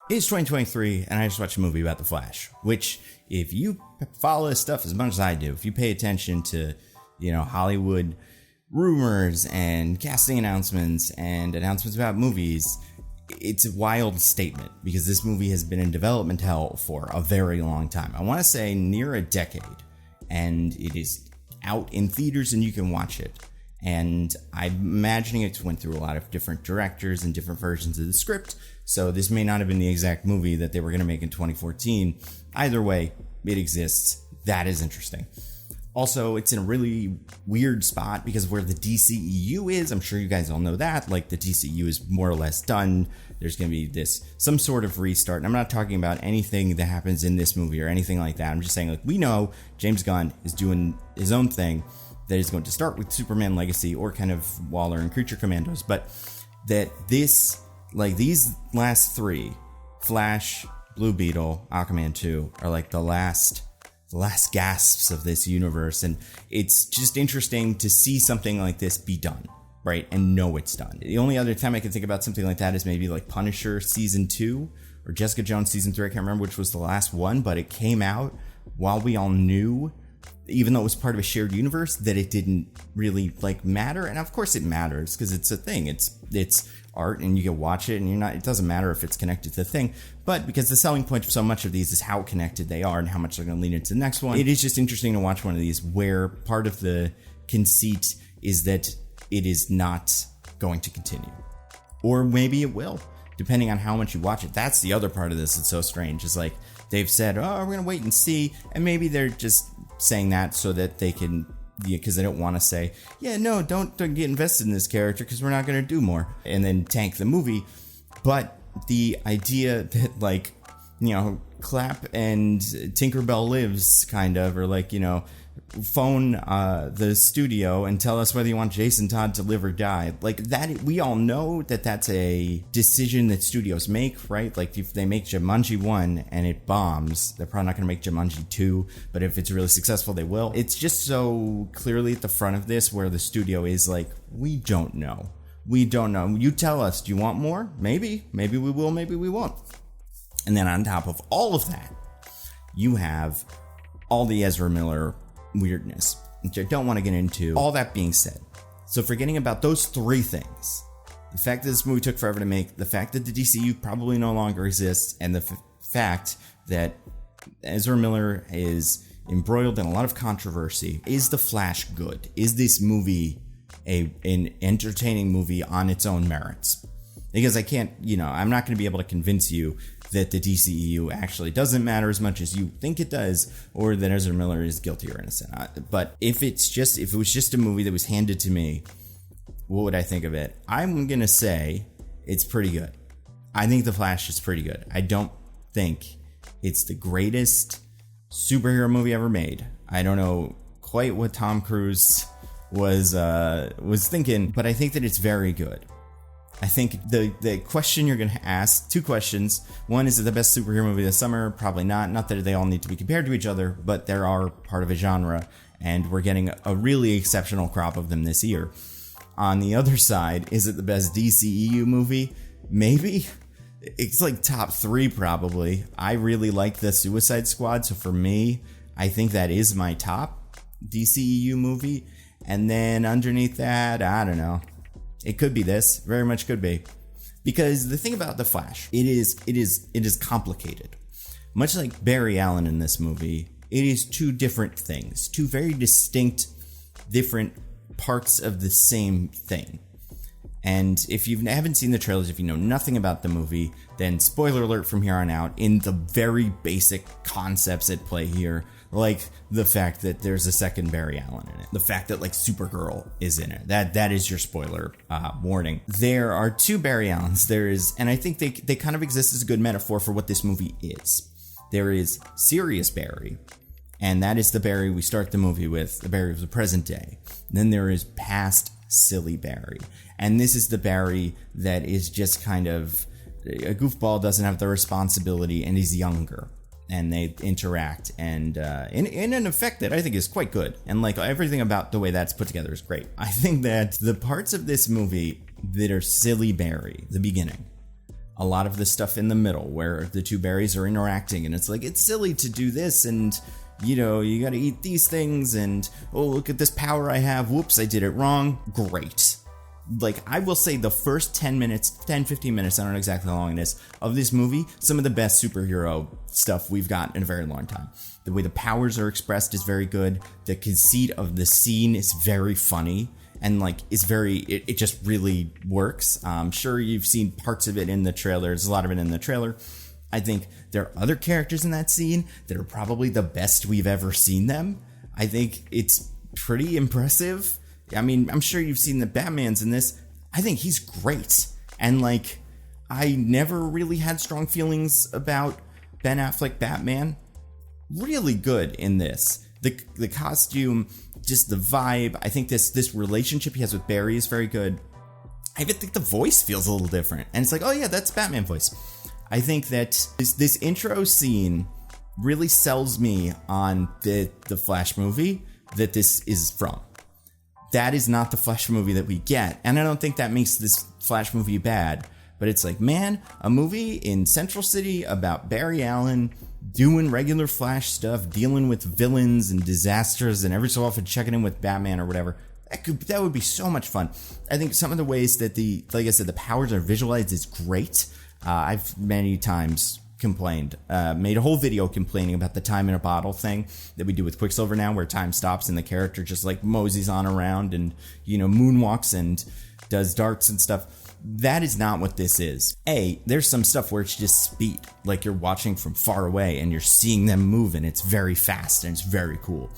It's 2023, and I just watched a movie about The Flash, which, if you follow this stuff as much as I do, if you pay attention to, Hollywood rumors and casting announcements and announcements about movies, it's a wild statement because this movie has been in development hell for a very long time. I want to say near a decade, and it is out in theaters and you can watch it. And I'm imagining it went through a lot of different directors and different versions of the script, so this may not have been the exact movie that they were going to make in 2014. Either way, it exists. That is interesting. Also, it's in a really weird spot because of where the DCEU is. I'm sure you guys all know that. Like, the DCEU is more or less done. There's going to be some sort of restart. And I'm not talking about anything that happens in this movie or anything like that. I'm just saying, we know James Gunn is doing his own thing that is going to start with Superman Legacy or kind of Waller and Creature Commandos. But that these last three, Flash, Blue Beetle, Aquaman 2, are like the last gasps of this universe, and it's just interesting to see something like this be done, right, and know it's done. The only other time I can think about something like that is maybe like Punisher Season 2 or Jessica Jones Season 3, I can't remember which was the last one, but it came out while we all knew, even though it was part of a shared universe, that it didn't really matter. And of course it matters because it's a thing, it's art and you can watch it and it doesn't matter if it's connected to the thing, but because the selling point of so much of these is how connected they are and how much they're going to lead into the next one, it is just interesting to watch one of these where part of the conceit is that it is not going to continue, or maybe it will, depending on how much you watch it. That's the other part of this that's so strange, is they've said, we're going to wait and see, and maybe they're just saying that so that they can, because they don't want to say, don't get invested in this character because we're not going to do more, and then tank the movie. But the idea that clap and Tinkerbell lives kind of, or phone the studio and tell us whether you want Jason Todd to live or die, that, we all know that that's a decision that studios make, right? If they make Jumanji 1 and it bombs, they're probably not going to make Jumanji 2, but if it's really successful, they will. It's just so clearly at the front of this where the studio is we don't know. You tell us, do you want more? Maybe we will, maybe we won't. And then on top of all of that, you have all the Ezra Miller weirdness, which I don't want to get into. All that being said, so forgetting about those three things, the fact that this movie took forever to make, the fact that the DCU probably no longer exists, and the fact that Ezra Miller is embroiled in a lot of controversy, is The Flash good? Is this movie an entertaining movie on its own merits? Because I can't, I'm not going to be able to convince you that the DCEU actually doesn't matter as much as you think it does, or that Ezra Miller is guilty or innocent. But if it was just a movie that was handed to me, what would I think of it? I'm going to say it's pretty good. I think The Flash is pretty good. I don't think it's the greatest superhero movie ever made. I don't know quite what Tom Cruise was thinking, but I think that it's very good. I think the question you're going to ask, two questions. One, is it the best superhero movie this summer? Probably not. Not that they all need to be compared to each other, but they are part of a genre, and we're getting a really exceptional crop of them this year. On the other side, is it the best DCEU movie? Maybe. It's top 3 probably. I really like the Suicide Squad, so for me, I think that is my top DCEU movie. And then underneath that, I don't know. It could be this, very much could be. Because the thing about The Flash, it is complicated. Much like Barry Allen in this movie, it is two different things, two very distinct, different parts of the same thing. And if you haven't seen the trailers, if you know nothing about the movie, then spoiler alert from here on out, in the very basic concepts at play here, like the fact that there's a second Barry Allen in it, the fact that Supergirl is in it, that is your spoiler warning. There are two Barry Allens. There is, and I think they kind of exist as a good metaphor for what this movie is. There is serious Barry, and that is the Barry we start the movie with, the Barry of the present day. Then there is past silly Barry, and this is the Barry that is just kind of a goofball, doesn't have the responsibility, and he's younger. And they interact, and in an effect that I think is quite good. And everything about the way that's put together is great. I think that the parts of this movie that are silly Barry, the beginning, a lot of the stuff in the middle where the two Barrys are interacting, and it's like, it's silly to do this, and you know, you gotta eat these things, and oh, look at this power I have, whoops, I did it wrong. Great. Like, I will say the first 10 minutes, 10, 15 minutes, I don't know exactly how long it is, of this movie, some of the best superhero stuff we've got in a very long time. The way the powers are expressed is very good. The conceit of the scene is very funny. And like, it's very, it just really works. I'm sure you've seen parts of it in the trailer. There's a lot of it in the trailer. I think there are other characters in that scene that are probably the best we've ever seen them. I think it's pretty impressive. I mean, I'm sure you've seen the Batmans in this. I think he's great. And like, I never really had strong feelings about Ben Affleck Batman. Really good in this. The costume, just the vibe. I think this relationship he has with Barry is very good. I even think the voice feels a little different. And it's like, oh yeah, that's Batman voice. I think that this intro scene really sells me on the Flash movie that this is from. That is not the Flash movie that we get. And I don't think that makes this Flash movie bad. But it's like, man, a movie in Central City about Barry Allen doing regular Flash stuff, dealing with villains and disasters, and every so often checking in with Batman or whatever. That would be so much fun. I think some of the ways that like I said, the powers are visualized is great. I've many times complained, made a whole video complaining about the time in a bottle thing that we do with Quicksilver now, where time stops and the character just like moseys on around and, you know, moonwalks and does darts and stuff. That is not what this is. There's some stuff where it's just speed, like you're watching from far away and you're seeing them move, and it's very fast and it's very cool.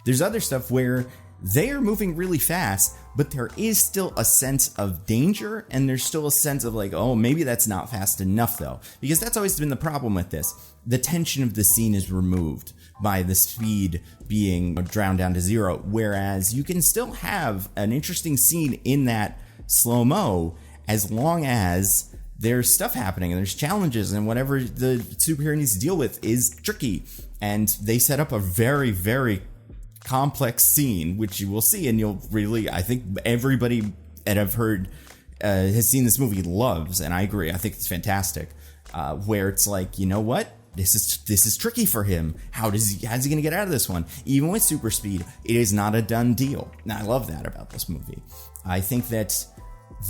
There's other stuff where they are moving really fast, but there is still a sense of danger, and there's still a sense of like, oh, maybe that's not fast enough though, because that's always been the problem with this. The tension of the scene is removed by the speed being drowned down to zero, whereas you can still have an interesting scene in that slow-mo as long as there's stuff happening and there's challenges, and whatever the superhero needs to deal with is tricky. And they set up a very, very complex scene, which you will see, and you'll really, I think everybody that I've heard has seen this movie loves, and I agree, I think it's fantastic, where it's like, you know what? This is tricky for him. How's he going to get out of this one? Even with super speed, it is not a done deal. And I love that about this movie. I think that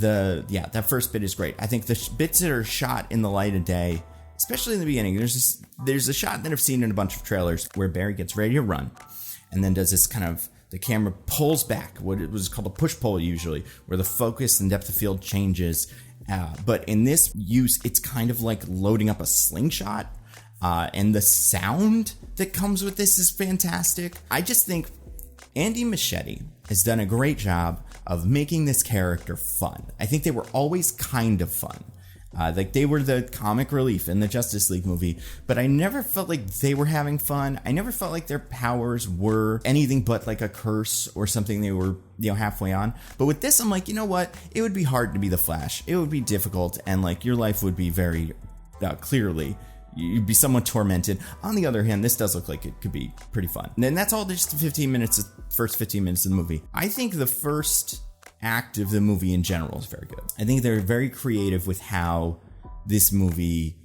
that first bit is great. I think the bits that are shot in the light of day, especially in the beginning, there's a shot that I've seen in a bunch of trailers where Barry gets ready to run and then does this kind of, the camera pulls back, what it was called a push pull usually, where the focus and depth of field changes. But in this use, it's kind of like loading up a slingshot, and the sound that comes with this is fantastic. I just think Andy Muschietti has done a great job of making this character fun. I think they were always kind of fun. Like they were the comic relief in the Justice League movie, but I never felt like they were having fun. I never felt like their powers were anything but like a curse or something they were, halfway on. But with this, I'm like, you know what? It would be hard to be the Flash. It would be difficult, and like your life would be very clearly, you'd be somewhat tormented. On the other hand, this does look like it could be pretty fun. And that's all just the first 15 minutes of the movie. I think the first act of the movie in general is very good. I think they're very creative with how this movie,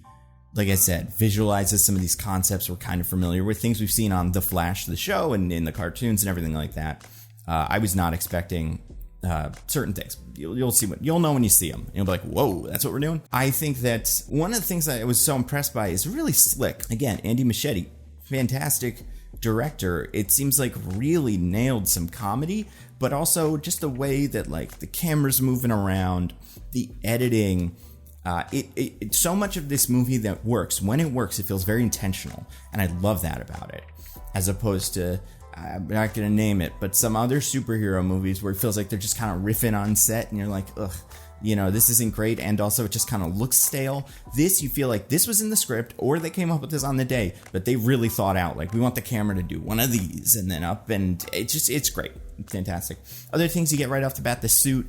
like I said, visualizes some of these concepts we're kind of familiar with, things we've seen on The Flash, the show, and in the cartoons and everything like that. I was not expecting certain things. You'll know when you see them. And you'll be like, whoa, that's what we're doing. I think that one of the things that I was so impressed by is really slick. Again, Andy Muschietti, fantastic director. It seems like really nailed some comedy, but also just the way that like the camera's moving around, the editing. So much of this movie that works. When it works, it feels very intentional, and I love that about it, as opposed to, I'm not going to name it, but some other superhero movies where it feels like they're just kind of riffing on set, and you're like, ugh, this isn't great, and also it just kind of looks stale. This, you feel like this was in the script, or they came up with this on the day, but they really thought out, like, we want the camera to do one of these, and then up, and it's great. Fantastic. Other things you get right off the bat, the suit,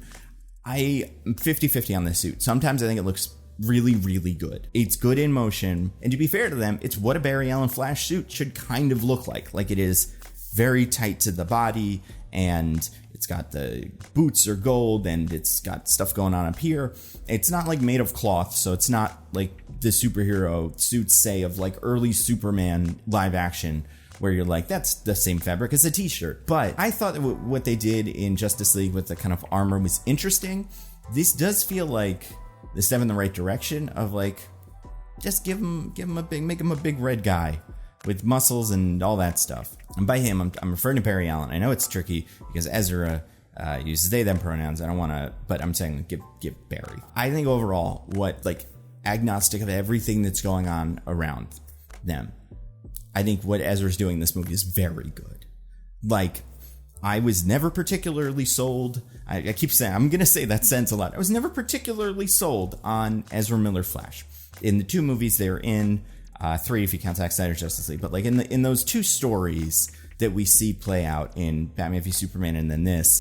I'm 50-50 on this suit. Sometimes I think it looks really, really good. It's good in motion, and to be fair to them, it's what a Barry Allen Flash suit should kind of look like. Like, it is very tight to the body, and It's got the boots are gold, and it's got stuff going on up here. It's not like made of cloth, so it's not like the superhero suits, say, of like early Superman live action, where you're like, that's the same fabric as a t-shirt. But I thought that what they did in Justice League with the kind of armor was interesting. This does feel like the step in the right direction of like, just make him a big red guy with muscles and all that stuff. And by him, I'm referring to Barry Allen. I know it's tricky because Ezra uses they them pronouns. I don't want to, but I'm saying give Barry. I think overall, what like agnostic of everything that's going on around them, I think what Ezra's doing in this movie is very good. Like, I was never particularly sold. I keep saying, I'm going to say that sentence a lot. I was never particularly sold on Ezra Miller Flash. In the 2 movies they're in, 3 if you count Zack Snyder's Justice League, but like in those 2 stories that we see play out in Batman v Superman and then this,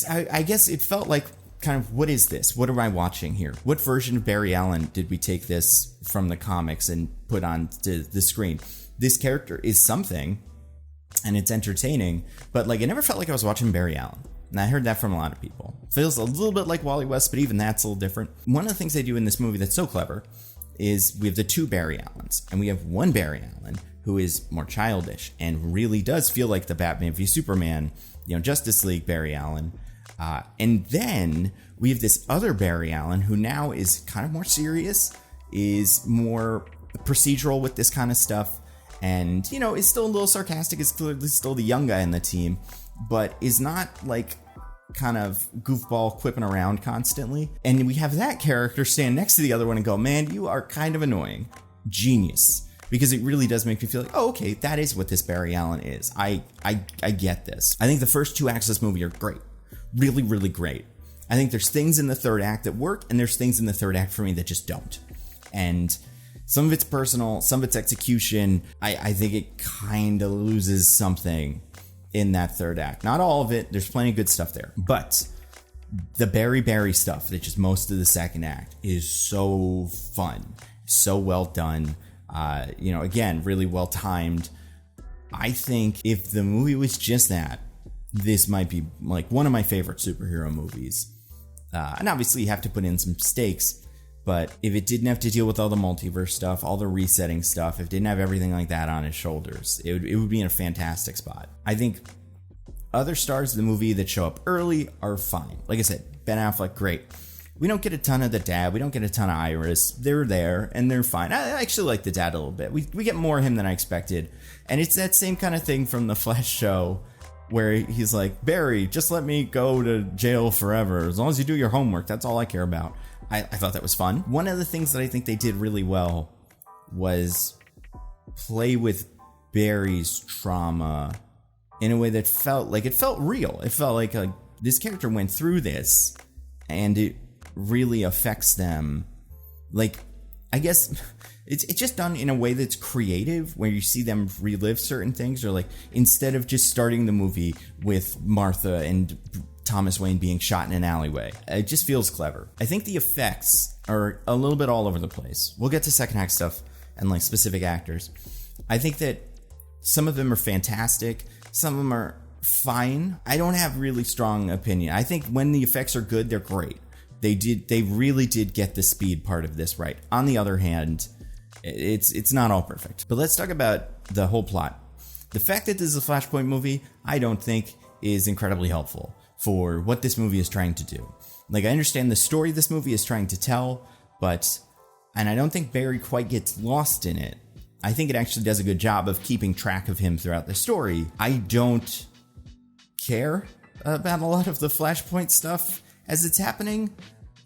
I guess it felt like kind of, what is this? What am I watching here? What version of Barry Allen did we take this from the comics and put on to the screen? This character is something, and it's entertaining, but like, it never felt like I was watching Barry Allen. And I heard that from a lot of people. Feels a little bit like Wally West, but even that's a little different. One of the things they do in this movie that's so clever is we have the 2 Barry Allens, and we have one Barry Allen who is more childish and really does feel like the Batman v Superman, Justice League Barry Allen. And then we have this other Barry Allen who now is kind of more serious, is more procedural with this kind of stuff, and, is still a little sarcastic, is clearly still the young guy in the team, but is not like kind of goofball quipping around constantly. And we have that character stand next to the other one and go, man, you are kind of annoying. Genius. Because it really does make me feel like, oh, okay, that is what this Barry Allen is. I get this. I think the first 2 acts of this movie are great. Really, really great. I think there's things in the 3rd act that work, and there's things in the 3rd act for me that just don't. And some of it's personal, some of it's execution. I think it kind of loses something in that 3rd act. Not all of it. There's plenty of good stuff there. But the Barry stuff, that's just most of the 2nd act, is so fun. So well done. Again, really well timed. I think if the movie was just that, this might be like one of my favorite superhero movies. And obviously you have to put in some stakes. But if it didn't have to deal with all the multiverse stuff, all the resetting stuff, if it didn't have everything like that on its shoulders, it would be in a fantastic spot. I think other stars of the movie that show up early are fine. Like I said, Ben Affleck, great. We don't get a ton of the dad. We don't get a ton of Iris. They're there, and they're fine. I actually like the dad a little bit. We get more of him than I expected. And it's that same kind of thing from the Flash show, where he's like, Barry, just let me go to jail forever. As long as you do your homework, that's all I care about. I thought that was fun. One of the things that I think they did really well was play with Barry's trauma in a way that felt real. It felt like this character went through this, and it really affects them. Like, I guess it's just done in a way that's creative, where you see them relive certain things, or like, instead of just starting the movie with Martha and Thomas Wayne being shot in an alleyway. It just feels clever. I think the effects are a little bit all over the place. We'll get to 2nd act stuff and like specific actors. I think that some of them are fantastic. Some of them are fine. I don't have really strong opinion. I think when the effects are good, they're great. They really did get the speed part of this right. On the other hand, it's not all perfect. But let's talk about the whole plot. The fact that this is a Flashpoint movie, I don't think is incredibly helpful for what this movie is trying to do. Like, I understand the story this movie is trying to tell, and I don't think Barry quite gets lost in it. I think it actually does a good job of keeping track of him throughout the story. I don't care about a lot of the Flashpoint stuff as it's happening.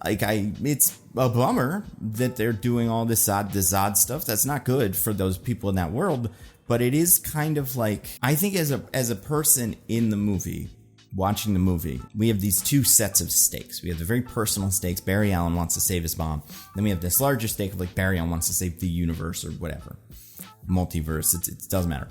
Like, it's a bummer that they're doing all this Zod stuff. That's not good for those people in that world, but it is kind of like, I think as a person in the movie, watching the movie, we have these 2 sets of stakes. We have the very personal stakes. Barry Allen wants to save his mom. Then we have this larger stake of like, Barry Allen wants to save the universe or whatever. Multiverse, it doesn't matter.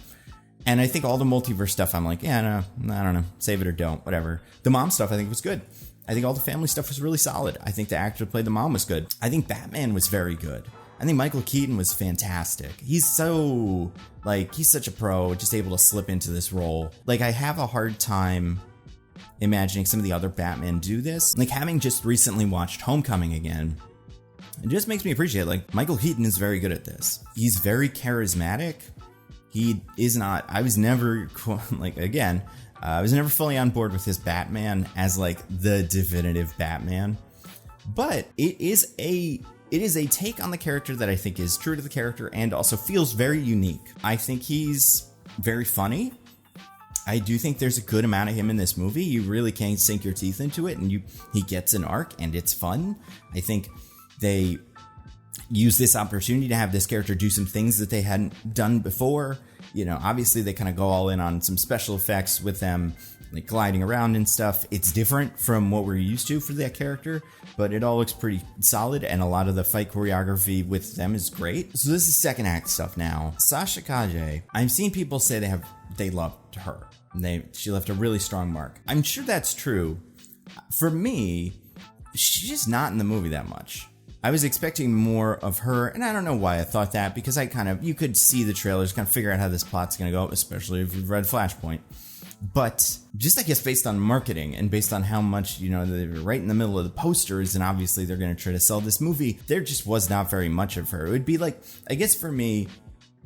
And I think all the multiverse stuff, I'm like, yeah, no, I don't know. Save it or don't, whatever. The mom stuff, I think, was good. I think all the family stuff was really solid. I think the actor who played the mom was good. I think Batman was very good. I think Michael Keaton was fantastic. He's such a pro, just able to slip into this role. Like, I have a hard time imagining some of the other Batman do this. Like, having just recently watched Homecoming again, it just makes me appreciate, like, Michael Keaton is very good at this. He's very charismatic. He is not, I was never, like, again, I was never fully on board with his Batman as, like, the definitive Batman. But it is a take on the character that I think is true to the character and also feels very unique. I think he's very funny. I do think there's a good amount of him in this movie. You really can sink your teeth into it, and he gets an arc, and it's fun. I think they use this opportunity to have this character do some things that they hadn't done before. You know, obviously they kind of go all in on some special effects with them, like gliding around and stuff. It's different from what we're used to for that character, but it all looks pretty solid, and a lot of the fight choreography with them is great. So this is second act stuff now. Sasha Kaja, I've seen people say they loved her. She left a really strong mark. I'm sure that's true. For me, she's just not in the movie that much. I was expecting more of her, and I don't know why I thought that, because you could see the trailers, kind of figure out how this plot's going to go, especially if you've read Flashpoint. But just, I guess, based on marketing and based on how much, you know, they were right in the middle of the posters, and obviously they're going to try to sell this movie, there just was not very much of her. It would be like, I guess for me,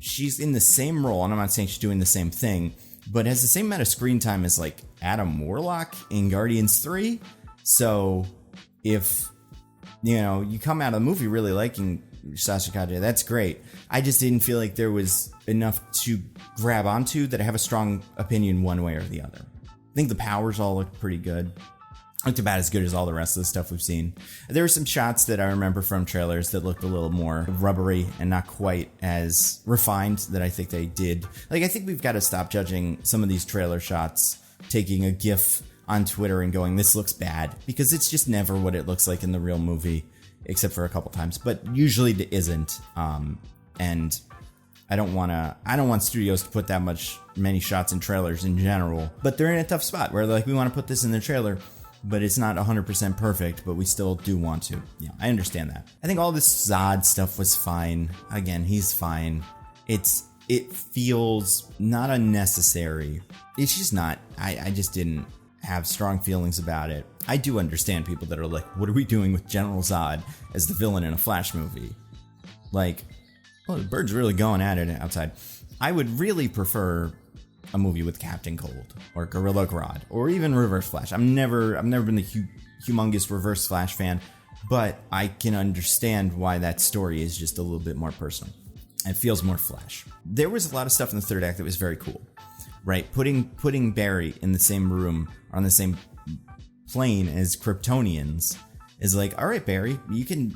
she's in the same role, and I'm not saying she's doing the same thing, but has the same amount of screen time as, like, Adam Warlock in Guardians 3. So if, you know, you come out of the movie really liking Sasha Kaja, that's great. I just didn't feel like there was enough to grab onto that I have a strong opinion one way or the other. I think the powers all look pretty good. Looked about as good as all the rest of the stuff we've seen. There were some shots that I remember from trailers that looked a little more rubbery and not quite as refined that I think they did. Like, I think we've got to stop judging some of these trailer shots, taking a GIF on Twitter and going, this looks bad, because it's just never what it looks like in the real movie, except for a couple times, but usually it isn't. And I don't want studios to put that many shots in trailers in general, but they're in a tough spot where, like, we want to put this in the trailer, but it's not 100% perfect, but we still do want to. Yeah, I understand that. I think all this Zod stuff was fine. Again, he's fine. It feels not unnecessary. It's just not. I just didn't have strong feelings about it. I do understand people that are like, what are we doing with General Zod as the villain in a Flash movie? Like, well, the bird's really going at it outside. I would really prefer a movie with Captain Cold or Gorilla Grodd or even Reverse Flash. I've never been the humongous Reverse Flash fan, but I can understand why that story is just a little bit more personal. It feels more Flash. There was a lot of stuff in the third act that was very cool, right? Putting Barry in the same room, or on the same plane as Kryptonians, is like, all right, Barry, you can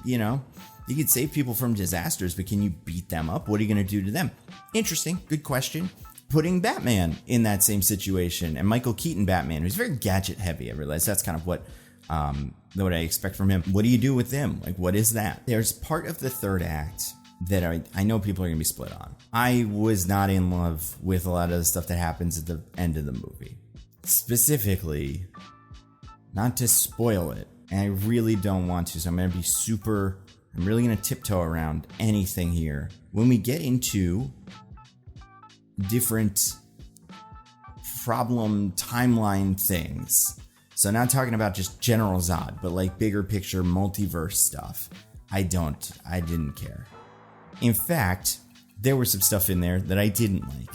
save people from disasters, but can you beat them up? What are you going to do to them? Interesting. Good question. Putting Batman in that same situation, and Michael Keaton Batman, who's very gadget heavy. I realize that's kind of what I expect from him. What do you do with him? Like, what is that? There's part of the third act that I know people are going to be split on. I was not in love with a lot of the stuff that happens at the end of the movie. Specifically, not to spoil it, and I really don't want to, so I'm really going to tiptoe around anything here. When we get into different problem timeline things, so not talking about just General Zod, but like bigger picture multiverse stuff, I didn't care. In fact, there was some stuff in there that I didn't like.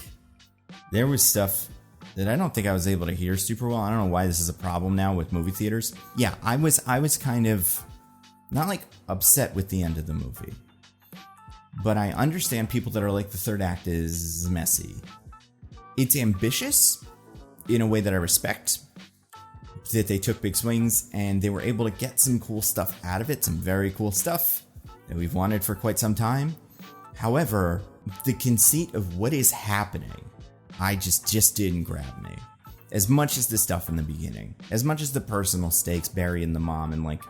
There was stuff that I don't think I was able to hear super well. I don't know why this is a problem now with movie theaters. Yeah, I was kind of not like upset with the end of the movie, but I understand people that are like, the third act is messy. It's ambitious in a way that I respect, that they took big swings and they were able to get some cool stuff out of it, some very cool stuff that we've wanted for quite some time. However, the conceit of what is happening, I just didn't grab me. As much as the stuff in the beginning, as much as the personal stakes, Barry and the mom, and like,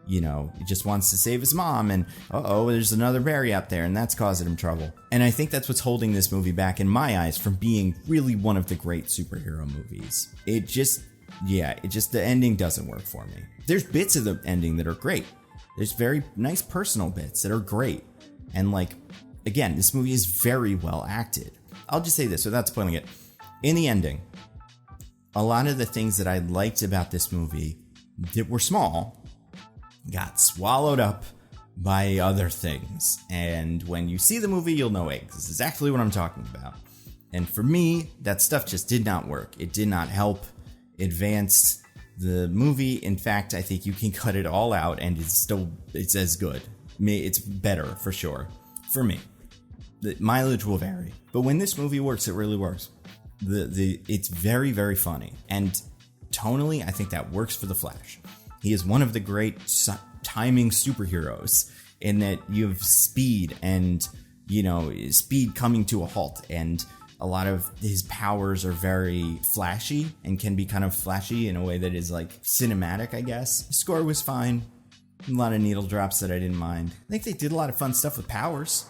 you know, he just wants to save his mom, and there's another Barry out there, and that's causing him trouble. And I think that's what's holding this movie back, in my eyes, from being really one of the great superhero movies. The ending doesn't work for me. There's bits of the ending that are great. There's very nice personal bits that are great. And like, again, this movie is very well acted. I'll just say this without spoiling it. In the ending, a lot of the things that I liked about this movie that were small got swallowed up by other things. And when you see the movie, you'll know this is exactly what I'm talking about. And for me, that stuff just did not work. It did not help advance the movie. In fact, I think you can cut it all out and it's as good. It's better for sure. For me, the mileage will vary. But when this movie works, it really works. It's very, very funny. And tonally, I think that works for The Flash. He is one of the great timing superheroes in that you have speed and, speed coming to a halt. And a lot of his powers are very flashy and can be kind of flashy in a way that is like cinematic, I guess. The score was fine. A lot of needle drops that I didn't mind. I think they did a lot of fun stuff with powers.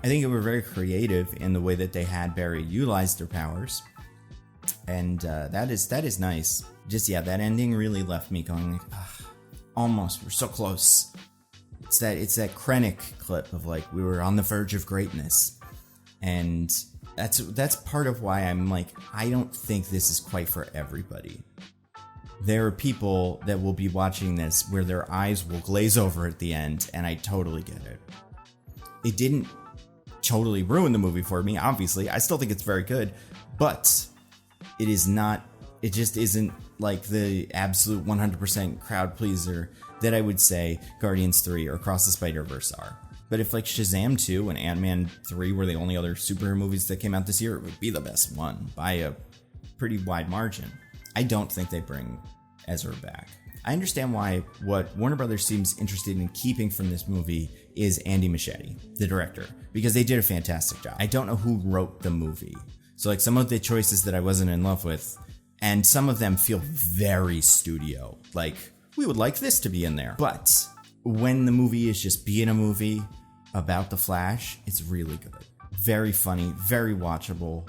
I think they were very creative in the way that they had Barry utilize their powers. And that is nice. Just, that ending really left me going like, almost, we're so close. It's that Krennic clip of like, we were on the verge of greatness. And that's part of why I'm like, I don't think this is quite for everybody. There are people that will be watching this where their eyes will glaze over at the end, and I totally get it. It didn't totally ruin the movie for me, obviously. I still think it's very good, but it just isn't like the absolute 100% crowd pleaser that I would say Guardians 3 or Across the Spider-Verse are. But if like Shazam 2 and Ant-Man 3 were the only other superhero movies that came out this year, it would be the best one by a pretty wide margin. I don't think they bring Ezra back. I understand why what Warner Brothers seems interested in keeping from this movie is Andy Muschietti, the director, because they did a fantastic job. I don't know who wrote the movie. So like some of the choices that I wasn't in love with, and some of them feel very studio. Like, we would like this to be in there. But when the movie is just being a movie about the Flash, it's really good. Very funny, very watchable,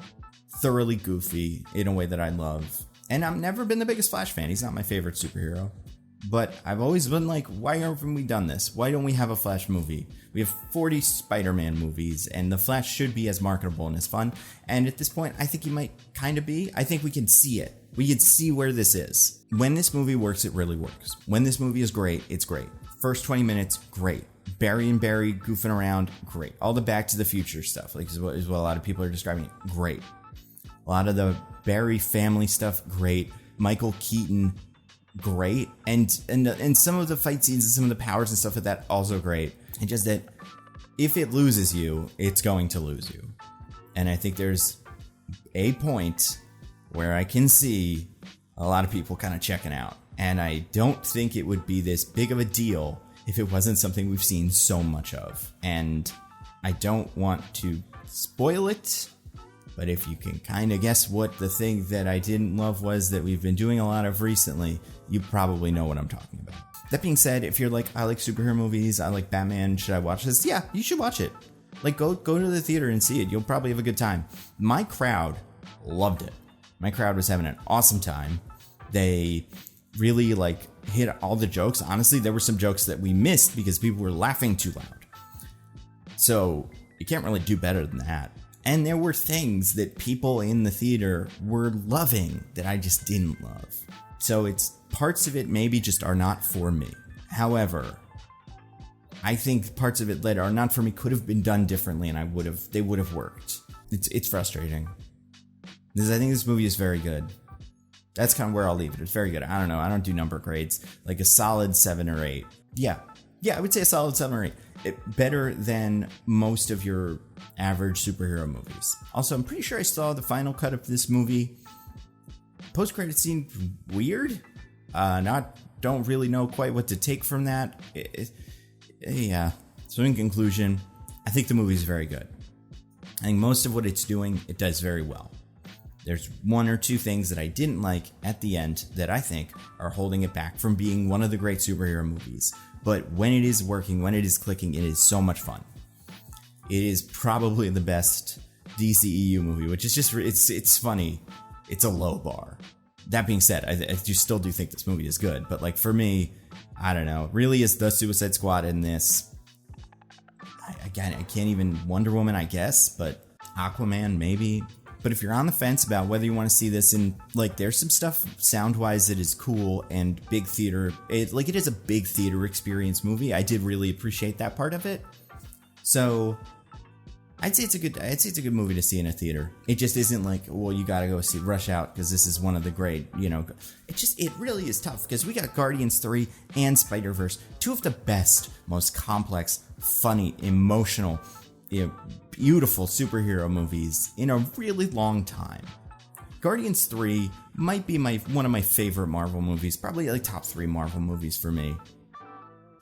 thoroughly goofy in a way that I love. And I've never been the biggest Flash fan. He's not my favorite superhero. But I've always been like, why haven't we done this? Why don't we have a Flash movie? We have 40 Spider-Man movies, and the Flash should be as marketable and as fun. And at this point, I think he might kind of be. I think we can see it. We can see where this is. When this movie works, it really works. When this movie is great, it's great. First 20 minutes, great. Barry goofing around, great. All the Back to the Future stuff, like is what a lot of people are describing it, great. A lot of the Barry family stuff, great. Michael Keaton, great. And some of the fight scenes and some of the powers and stuff like that, also great. And just that if it loses you, it's going to lose you. And I think there's a point where I can see a lot of people kind of checking out. And I don't think it would be this big of a deal if it wasn't something we've seen so much of. And I don't want to spoil it, but if you can kind of guess what the thing that I didn't love was that we've been doing a lot of recently, you probably know what I'm talking about. That being said, if you're like, I like superhero movies, I like Batman, should I watch this? Yeah, you should watch it. Like, go to the theater and see it. You'll probably have a good time. My crowd loved it. My crowd was having an awesome time. They really like hit all the jokes. Honestly, there were some jokes that we missed because people were laughing too loud. So you can't really do better than that. And there were things that people in the theater were loving that I just didn't love. So it's parts of it maybe just are not for me. However, I think parts of it that are not for me could have been done differently, and they would have worked. It's frustrating. Because I think this movie is very good. That's kind of where I'll leave it. It's very good. I don't know. I don't do number grades. Like a solid 7 or 8. Yeah, I would say a solid 7 or 8. Better than most of your average superhero movies. Also, I'm pretty sure I saw the final cut of this movie. Post-credit scene weird. Don't really know quite what to take from that. Yeah. So in conclusion, I think the movie is very good. I think most of what it's doing, it does very well. There's 1 or 2 things that I didn't like at the end that I think are holding it back from being one of the great superhero movies. But when it is working, when it is clicking, it is so much fun. It is probably the best DCEU movie, which is just, it's funny. It's a low bar. That being said, I still do think this movie is good. But like for me, I don't know. Really is the Suicide Squad in this. I can't even Wonder Woman, I guess. But Aquaman, maybe. But if you're on the fence about whether you want to see this in, like, there's some stuff sound-wise that is cool and big theater. It is a big theater experience movie. I did really appreciate that part of it. So I'd say it's a good movie to see in a theater. It just isn't like, well, you gotta go see Rush Out because this is one of the great, it really is tough because we got Guardians 3 and Spider-Verse, two of the best, most complex, funny, emotional, beautiful superhero movies in a really long time. Guardians 3 might be one of my favorite Marvel movies, probably like top 3 Marvel movies for me.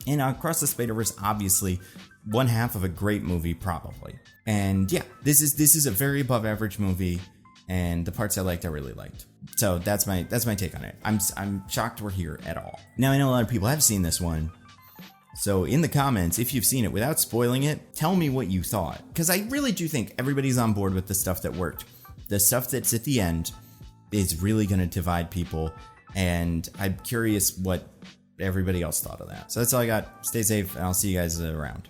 And Across the Spider-Verse, obviously, one half of a great movie, probably. And yeah, this is a very above average movie, and the parts I liked, I really liked. So that's my take on it. I'm shocked we're here at all. Now, I know a lot of people have seen this one. So in the comments, if you've seen it, without spoiling it, tell me what you thought. Because I really do think everybody's on board with the stuff that worked. The stuff that's at the end is really going to divide people. And I'm curious what everybody else thought of that. So that's all I got. Stay safe, and I'll see you guys around.